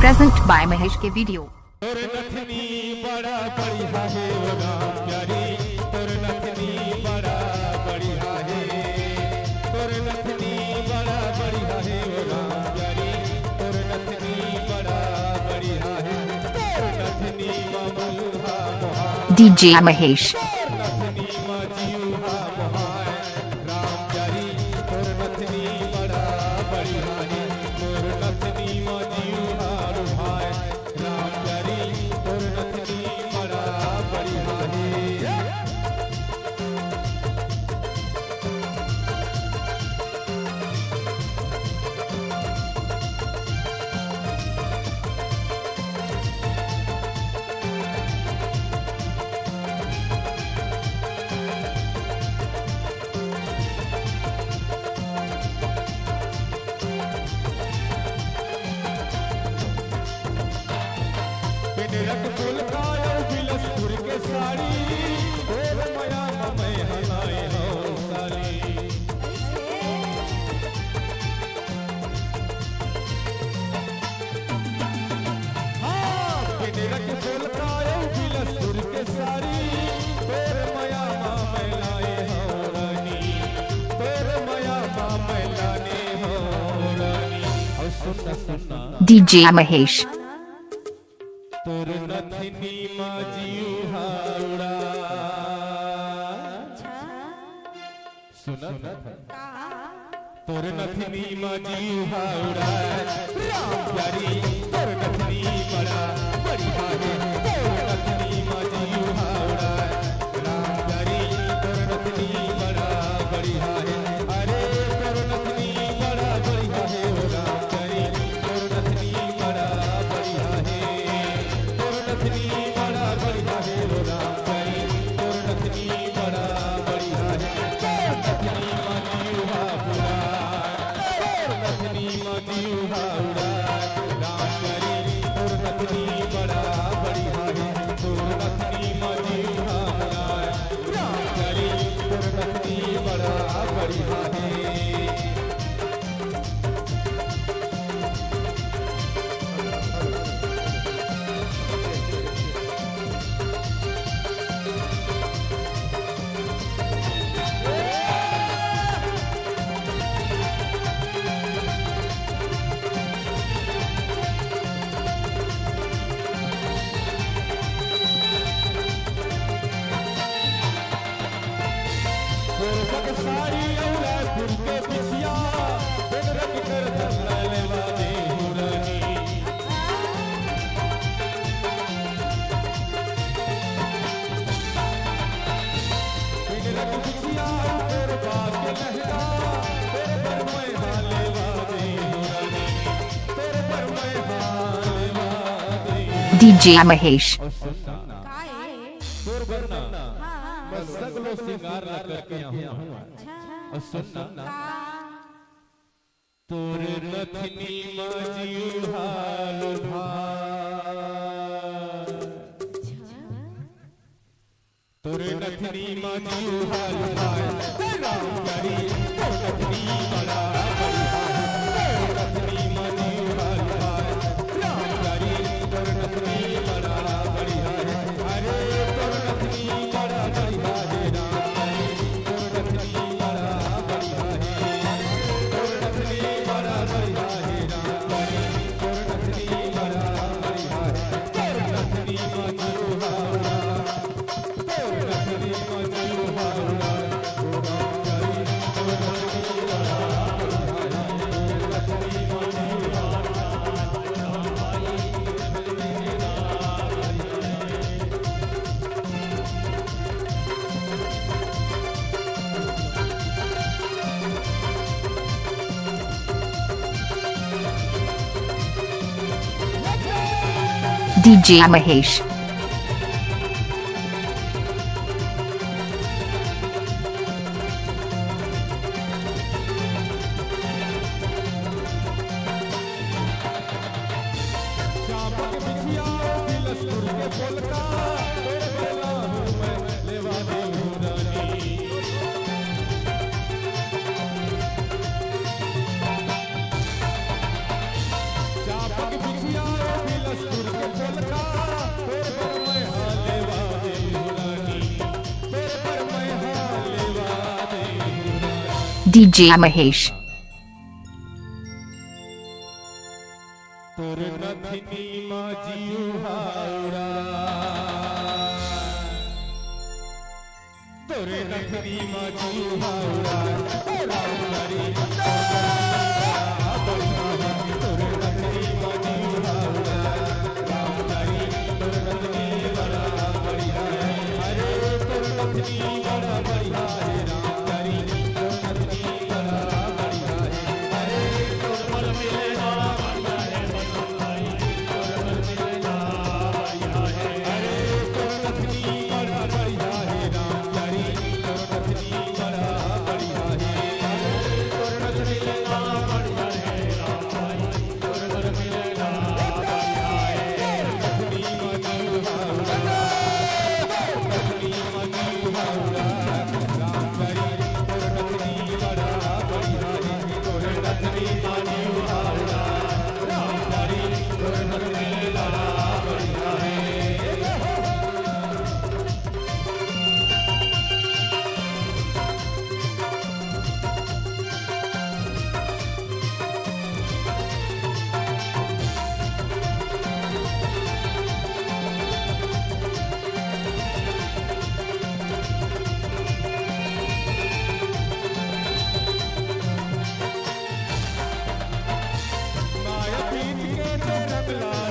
Present by Mahesh के video. तोर नथनी बड़ा बढ़िया है ओ राम प्यारी, तोर नथनी बड़ा बढ़िया है, तोर नथनी बड़ा बढ़िया है ओ राम प्यारी, तोर नथनी बड़ा बढ़िया है, तोर नथनी ममलुहा मोहा डीजे महेश। तोर नथनी मजियुहा मोहाय राम प्यारी, तोर नथनी बड़ा बढ़िया है, तोर नथनी मजियुहा रुहाय राम प्यारी, तोर नथनी बड़ा बढ़िया है। पिनरक फूल कायो बिलसपुर के साड़ी, तोर मया मैं हलाए हो साली। हाँ, पिनरक फूल कायो बिलसपुर के साड़ी, तोर मया मैं लाए हो रानी, तोर मया मैं लाने हो रानी। और सुनना सुनना डीजे महेश। तोर नथनी मजियुहा उड़ा, सुना तोर नथनी मजियुहा उड़ा राम प्यारी, तोर नथनी बड़ा बढ़िया है, तोर नथनी मजियुहा उड़ा राम प्यारी, तोर नथनी बड़ा बढ़िया है, अरे तोर नथनी बड़ा बढ़िया है ओ राम प्यारी, तोर नथनी बड़ा बढ़िया है, तोर नथनी बड़ा बढ़िया है ओ राम प्यारी, तोर नथनी बड़ा बढ़िया है, तोर नथनी मजियुहा उड़ा, तोर नथनी मजियुहा उड़ा राम प्यारी, तोर नथनी बड़ा बढ़िया है, तोर नथनी मजियुहा उड़ा राम प्यारी, तोर नथनी बड़ा बढ़िया है। तोर साड़ी औला फूल के बिछिया, बिन रंग कर धरला लेवा दे हुरानी। बिन रंग बिछिया तोर बाग के लहरा, तोर पर मैं हालेवा दे हुरानी, तोर पर मैं हालेवा दे। डीजे महेश। और सुनना तोर बरना मैं सगलो सिंगार ला करके आऊँ, और सुनना तोर नथनी मजियुहा लुभाए, तोर नथनी मजियुहा लुभाए राम प्यारी, तोर नथनी बड़ा बढ़िया है, तोर नथनी मजियुहा लुभाए राम प्यारी, तोर नथनी बड़ा बढ़िया है, अरे तोर नथनी बड़ा बढ़िया है राम प्यारी, तोर नथनी बड़ा बढ़िया है, तोर नथनी बड़ा बढ़िया है राम प्यारी, तोर नथनी बड़ा बढ़िया है, तोर नथनी मजियुहा उड़ा, तोर नथनी मजियुहा उड़ा ओ राम प्यारी, तोर नथनी बड़ा बढ़िया है, तोर नथनी मजियुहा डीजे महेश। चापक बिछिया बिलसपुर के पोलका, तोर बेला हूँ मैं लेवा दे हुरानी। चापक बिछिया DJ Mahesh. तोर नथनी माजियो हावड़ा तोर नथनी माजियो हावड़ा राम तारी तोर नथनी माजियो हावड़ा राम तारी तोर नथनी बड़ा बढ़िया है अरे तोर नथनी बड़ा बढ़िया है राम तारी तोर नथनी बड़ा बढ़िया है अरे तोर मल मिले माया पीत के तो रंगला